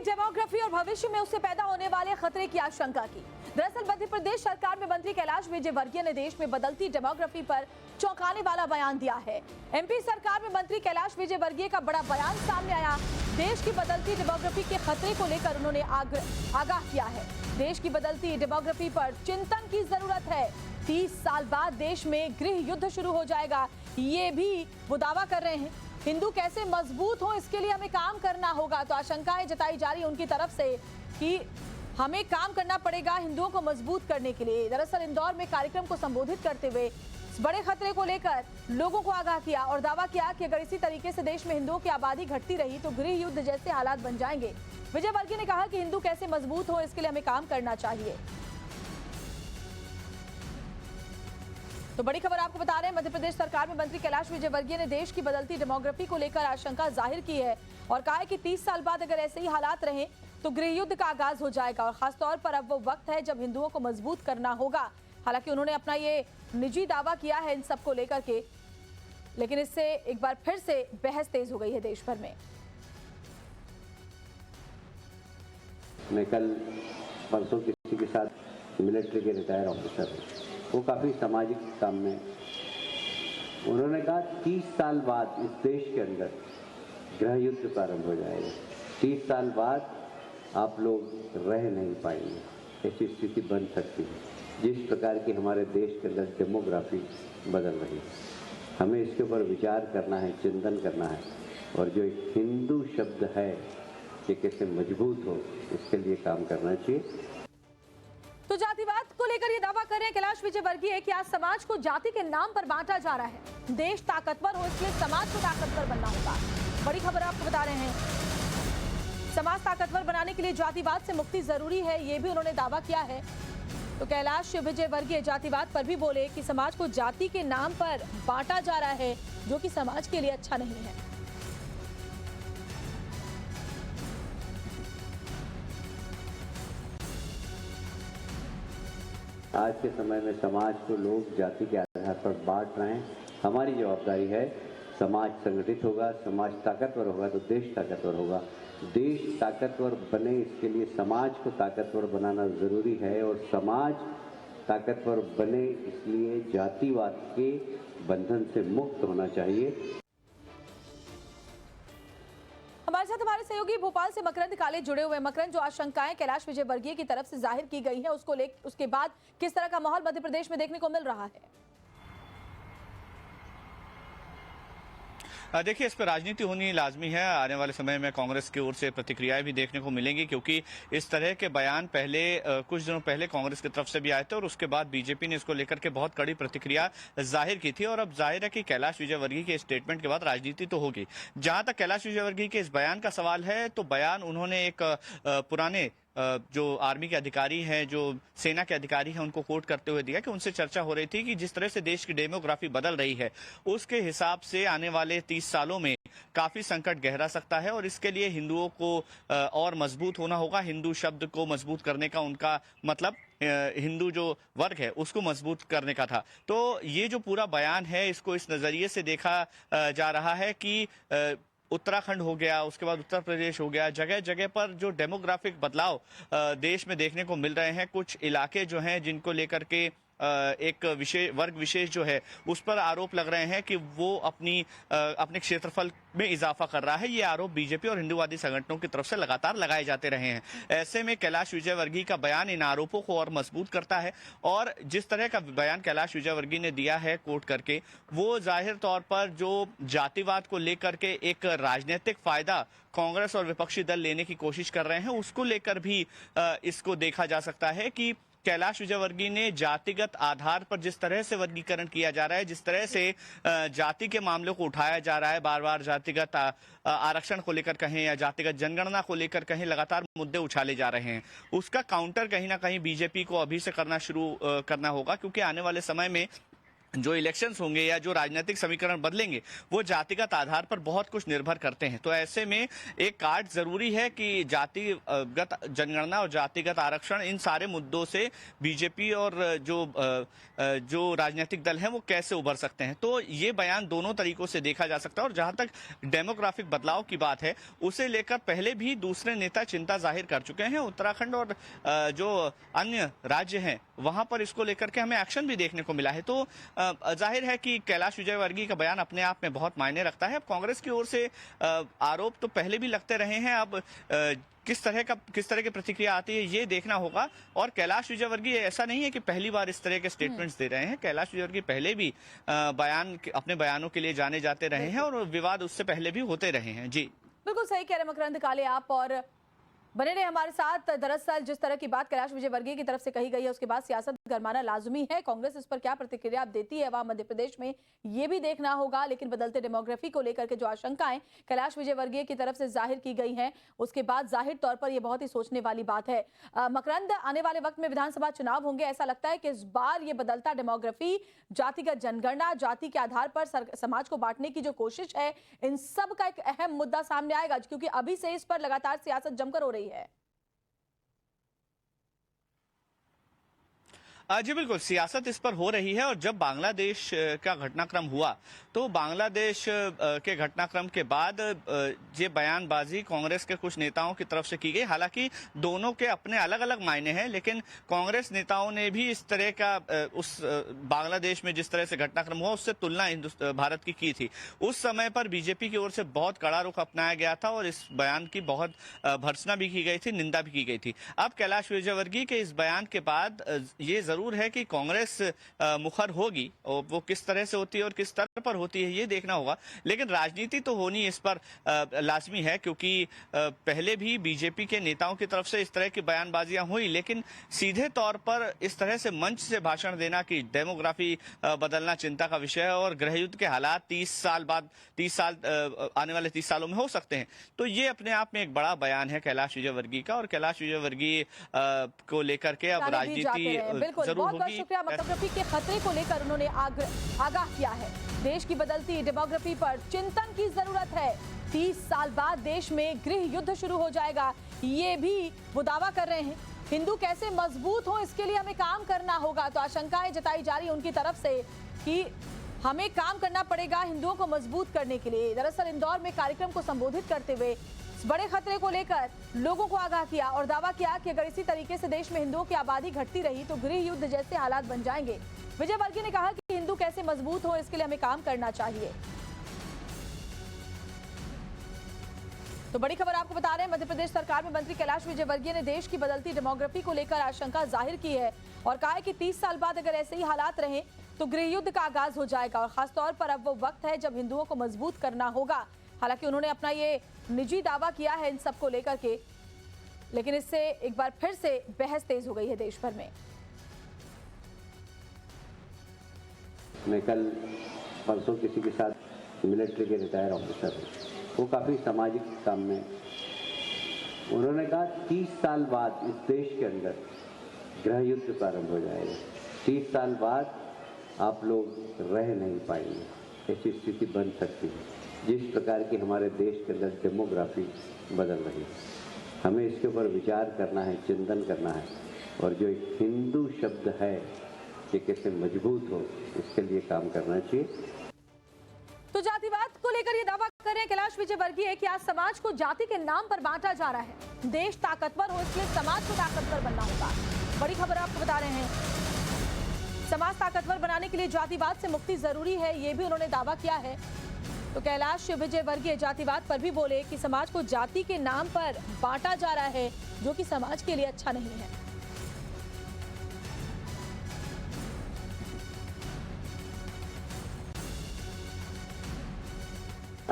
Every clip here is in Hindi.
डेमोग्राफी और भविष्य में उससे पैदा होने वाले खतरे की आशंका की। दरअसल मध्य प्रदेश सरकार में मंत्री कैलाश विजयवर्गीय ने देश में बदलती डेमोग्राफी पर चौंकाने वाला बयान दिया है। एमपी सरकार में मंत्री कैलाश विजयवर्गीय का बड़ा बयान सामने आया। देश की बदलती डेमोग्राफी के खतरे को लेकर उन्होंने आगाह किया है। देश की बदलती डेमोग्राफी पर चिंतन की जरूरत है। 30 साल बाद देश में गृह युद्ध शुरू हो जाएगा, ये भी वो दावा कर रहे हैं। हिंदू कैसे मजबूत हो, इसके लिए हमें काम करना होगा। तो आशंकाएं जताई जा रही है उनकी तरफ से कि हमें काम करना पड़ेगा हिंदुओं को मजबूत करने के लिए। दरअसल इंदौर में कार्यक्रम को संबोधित करते हुए इस बड़े खतरे को लेकर लोगों को आगाह किया और दावा किया कि अगर इसी तरीके से देश में हिंदुओं की आबादी घटती रही तो गृह युद्ध जैसे हालात बन जाएंगे। विजयवर्गीय ने कहा कि हिंदू कैसे मजबूत हो, इसके लिए हमें काम करना चाहिए। तो बड़ी खबर आपको बता रहे हैं, मध्य प्रदेश सरकार में मंत्री कैलाश विजयवर्गीय ने देश की बदलती डेमोग्राफी को लेकर आशंका जाहिर की है और कहा है कि 30 साल बाद अगर ऐसे ही हालात रहें तो गृह युद्ध का आगाज हो जाएगा और खासतौर पर अब वो वक्त है जब हिंदुओं को मजबूत करना होगा। हालांकि उन्होंने अपना ये निजी दावा किया है इन सबको लेकर के, लेकिन इससे एक बार फिर से बहस तेज हो गई है देश भर में। मैं कल परसों किसी के साथ मिलिट्री के रिटायर ऑफिसर, वो काफ़ी सामाजिक काम में, उन्होंने कहा 30 साल बाद इस देश के अंदर गृह युद्ध प्रारंभ हो जाएगा। 30 साल बाद आप लोग रह नहीं पाएंगे, ऐसी स्थिति बन सकती है। जिस प्रकार की हमारे देश के अंदर डेमोग्राफी बदल रही है, हमें इसके ऊपर विचार करना है, चिंतन करना है और जो एक हिंदू शब्द है ये कैसे मजबूत हो, इसके लिए काम करना चाहिए। तो जातिवाद को लेकर ये दावा कर रहे हैं कैलाश विजयवर्गीय कि आज समाज को जाति के नाम पर बांटा जा रहा है। देश ताकतवर हो इसलिए समाज को ताकतवर बनना होगा। बड़ी खबर आपको बता रहे हैं, समाज ताकतवर बनाने के लिए जातिवाद से मुक्ति जरूरी है, ये भी उन्होंने दावा किया है। तो कैलाश विजयवर्गीय जातिवाद पर भी बोले कि समाज को जाति के नाम पर बांटा जा रहा है, जो कि समाज के लिए अच्छा नहीं है। आज के समय में समाज को लोग जाति के आधार पर बांट रहे हैं। हमारी जवाबदारी है, समाज संगठित होगा, समाज ताकतवर होगा तो देश ताकतवर होगा। देश ताकतवर बने इसके लिए समाज को ताकतवर बनाना जरूरी है और समाज ताकतवर बने इसलिए जातिवाद के बंधन से मुक्त होना चाहिए। हमारे साथ हमारे सहयोगी भोपाल से मकरंद काले जुड़े हुए। मकरंद, जो आशंकाएं कैलाश विजयवर्गीय की तरफ से जाहिर की गई हैं उसके बाद किस तरह का माहौल मध्य प्रदेश में देखने को मिल रहा है? देखिए, इस पर राजनीति होनी लाजमी है। आने वाले समय में कांग्रेस की ओर से प्रतिक्रियाएं भी देखने को मिलेंगी, क्योंकि इस तरह के बयान पहले कुछ दिनों पहले कांग्रेस की तरफ से भी आए थे और उसके बाद बीजेपी ने इसको लेकर के बहुत कड़ी प्रतिक्रिया जाहिर की थी। और अब जाहिर है कि कैलाश विजयवर्गीय के स्टेटमेंट के बाद राजनीति तो होगी। जहां तक कैलाश विजयवर्गीय के इस बयान का सवाल है, तो बयान उन्होंने एक पुराने जो आर्मी के अधिकारी हैं, जो सेना के अधिकारी हैं, उनको कोट करते हुए दिया कि उनसे चर्चा हो रही थी कि जिस तरह से देश की डेमोग्राफी बदल रही है उसके हिसाब से आने वाले 30 सालों में काफी संकट गहरा सकता है और इसके लिए हिंदुओं को और मजबूत होना होगा। हिंदू शब्द को मजबूत करने का उनका मतलब हिंदू जो वर्ग है उसको मजबूत करने का था। तो ये जो पूरा बयान है इसको इस नजरिए से देखा जा रहा है कि उत्तराखंड हो गया, उसके बाद उत्तर प्रदेश हो गया, जगह जगह पर जो डेमोग्राफिक बदलाव देश में देखने को मिल रहे हैं, कुछ इलाके जो हैं जिनको लेकर के एक वर्ग विशेष जो है उस पर आरोप लग रहे हैं कि वो अपने क्षेत्रफल में इजाफा कर रहा है। ये आरोप बीजेपी और हिंदूवादी संगठनों की तरफ से लगातार लगाए जाते रहे हैं। ऐसे में कैलाश विजयवर्गीय का बयान इन आरोपों को और मजबूत करता है और जिस तरह का बयान कैलाश विजयवर्गीय ने दिया है कोट करके, वो जाहिर तौर पर जो जातिवाद को लेकर के एक राजनीतिक फायदा कांग्रेस और विपक्षी दल लेने की कोशिश कर रहे हैं, उसको लेकर भी इसको देखा जा सकता है कि कैलाश विजयवर्गीय ने जातिगत आधार पर जिस तरह से वर्गीकरण किया जा रहा है, जिस तरह से जाति के मामलों को उठाया जा रहा है, बार बार जातिगत आरक्षण को लेकर कहें या जातिगत जनगणना को लेकर कहें, लगातार मुद्दे उछाले जा रहे हैं। उसका काउंटर कहीं ना कहीं बीजेपी को अभी से करना शुरू करना होगा, क्योंकि आने वाले समय में जो इलेक्शंस होंगे या जो राजनीतिक समीकरण बदलेंगे वो जातिगत आधार पर बहुत कुछ निर्भर करते हैं। तो ऐसे में एक कार्ड जरूरी है कि जातिगत जनगणना और जातिगत आरक्षण, इन सारे मुद्दों से बीजेपी और जो राजनीतिक दल हैं वो कैसे उभर सकते हैं। तो ये बयान दोनों तरीकों से देखा जा सकता है। और जहां तक डेमोग्राफिक बदलाव की बात है, उसे लेकर पहले भी दूसरे नेता चिंता जाहिर कर चुके हैं। उत्तराखंड और जो अन्य राज्य हैं वहां पर इसको लेकर के हमें एक्शन भी देखने को मिला है। तो जाहिर है कि कैलाश विजयवर्गीय का बयान अपने आप में बहुत मायने रखता है। अब कांग्रेस की ओर से आरोप तो पहले भी लगते रहे हैं, अब किस तरह की प्रतिक्रिया आती है ये देखना होगा। और कैलाश विजयवर्गीय ऐसा नहीं है कि पहली बार इस तरह के स्टेटमेंट्स दे रहे हैं। कैलाश विजयवर्गीय पहले भी अपने बयानों के लिए जाने जाते रहे हैं और विवाद उससे पहले भी होते रहे हैं। जी बिल्कुल सही कह रहे मकरंद काले आप, और बने रहे हमारे साथ। दरअसल जिस तरह की बात कैलाश विजयवर्गीय की तरफ से कही गई है उसके बाद सियासत गरमाना लाजमी है। कांग्रेस इस पर क्या प्रतिक्रिया अब देती है वहां मध्य प्रदेश में, ये भी देखना होगा। लेकिन बदलते डेमोग्राफी को लेकर के जो आशंकाएं कैलाश विजयवर्गीय की तरफ से जाहिर की गई हैं, उसके बाद जाहिर तौर पर यह बहुत ही सोचने वाली बात है। मकरंद, आने वाले वक्त में विधानसभा चुनाव होंगे, ऐसा लगता है कि इस बार ये बदलता डेमोग्राफी, जातिगत जनगणना, जाति के आधार पर समाज को बांटने की जो कोशिश है, इन सब का एक अहम मुद्दा सामने आएगा, क्योंकि अभी से इस पर लगातार सियासत जमकर हो रही है। जी बिल्कुल, सियासत इस पर हो रही है। और जब बांग्लादेश का घटनाक्रम हुआ तो बांग्लादेश के घटनाक्रम के बाद ये बयानबाजी कांग्रेस के कुछ नेताओं की तरफ से की गई। हालांकि दोनों के अपने अलग अलग मायने हैं, लेकिन कांग्रेस नेताओं ने भी इस तरह का उस बांग्लादेश में जिस तरह से घटनाक्रम हुआ उससे तुलना भारत की थी। उस समय पर बीजेपी की ओर से बहुत कड़ा रुख अपनाया गया था और इस बयान की बहुत भर्त्सना भी की गई थी, निंदा भी की गई थी। अब कैलाश विजयवर्गीय के इस बयान के बाद ये जरूर है कि कांग्रेस मुखर होगी, और वो किस तरह से होती है और किस स्तर पर होती है ये देखना होगा। लेकिन राजनीति तो होनी इस पर लाजमी है, क्योंकि पहले भी बीजेपी के नेताओं की तरफ से इस तरह की बयानबाजियां हुई, लेकिन सीधे तौर पर इस तरह से मंच से भाषण देना कि डेमोग्राफी बदलना चिंता का विषय है और गृहयुद्ध के हालात 30 साल आने वाले 30 सालों में हो सकते हैं, तो ये अपने आप में एक बड़ा बयान है कैलाश विजयवर्गीय का। और कैलाश विजयवर्गीय को लेकर के अब राजनीति जरूर बहुत शुक्रिया। डेमोग्राफी के खतरे को लेकर उन्होंने आगाह किया है। देश की बदलती डेमोग्राफी पर चिंतन की जरूरत है। 30 साल बाद देश में गृह युद्ध शुरू हो जाएगा, ये भी वो दावा कर रहे हैं। हिंदू कैसे मजबूत हो, इसके लिए हमें काम करना होगा। तो आशंकाएं जताई जा रही है उनकी तरफ से कि हमें काम करना पड़ेगा हिंदुओं को मजबूत करने के लिए। दरअसल इंदौर में कार्यक्रम को संबोधित करते हुए बड़े खतरे को लेकर लोगों को आगाह किया और दावा किया कि अगर इसी तरीके से देश में हिंदुओं की आबादी घटती रही तो गृह युद्ध जैसे हालात बन जाएंगे। विजयवर्गीय ने कहा कि हिंदू कैसे मजबूत हो, इसके लिए हमें काम करना चाहिए। तो बड़ी खबर आपको बता रहे हैं, मध्य प्रदेश सरकार में मंत्री कैलाश विजयवर्गीय ने देश की बदलती डेमोग्राफी को लेकर आशंका जाहिर की है और कहा है कि 30 साल बाद अगर ऐसे ही हालात रहे तो गृह युद्ध का आगाज हो जाएगा और खासतौर पर अब वो वक्त है जब हिंदुओं को मजबूत करना होगा। हालांकि उन्होंने अपना ये निजी दावा किया है इन सबको लेकर के, लेकिन इससे एक बार फिर से बहस तेज हो गई है देश भर में। मैं कल परसों किसी के साथ मिलिट्री के रिटायर ऑफिसर, वो काफ़ी सामाजिक काम में, उन्होंने कहा 30 साल बाद इस देश के अंदर गृह युद्ध प्रारंभ हो जाएगा। 30 साल बाद आप लोग रह नहीं पाएंगे, ऐसी स्थिति बन सकती है। जिस प्रकार की हमारे देश के अंदर डेमोग्राफी बदल रही है, हमें इसके ऊपर विचार करना है, चिंतन करना है। और जो एक हिंदू शब्द है ये कैसे मजबूत हो, इसके लिए काम करना चाहिए। तो जातिवाद को लेकर ये दावा कर रहे हैं कैलाश विजयवर्गीय कि आज समाज को जाति के नाम पर बांटा जा रहा है। देश ताकतवर हो इसलिए समाज को ताकतवर बनना होगा। बड़ी खबर आपको बता रहे हैं, समाज ताकतवर बनाने के लिए जातिवाद से मुक्ति जरूरी है, ये भी उन्होंने दावा किया है। तो कैलाश विजयवर्गीय जातिवाद पर भी बोले कि समाज को जाति के नाम पर बांटा जा रहा है, जो कि समाज के लिए अच्छा नहीं है।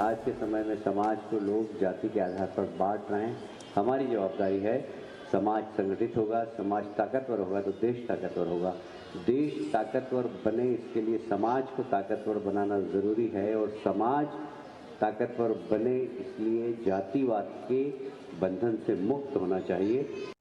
आज के समय में समाज को लोग जाति के आधार पर बांट रहे हैं। हमारी जवाबदारी है, समाज संगठित होगा, समाज ताकतवर होगा तो देश ताकतवर होगा। देश ताकतवर बने इसके लिए समाज को ताकतवर बनाना जरूरी है और समाज ताकतवर बने इसलिए जातिवाद के बंधन से मुक्त होना चाहिए।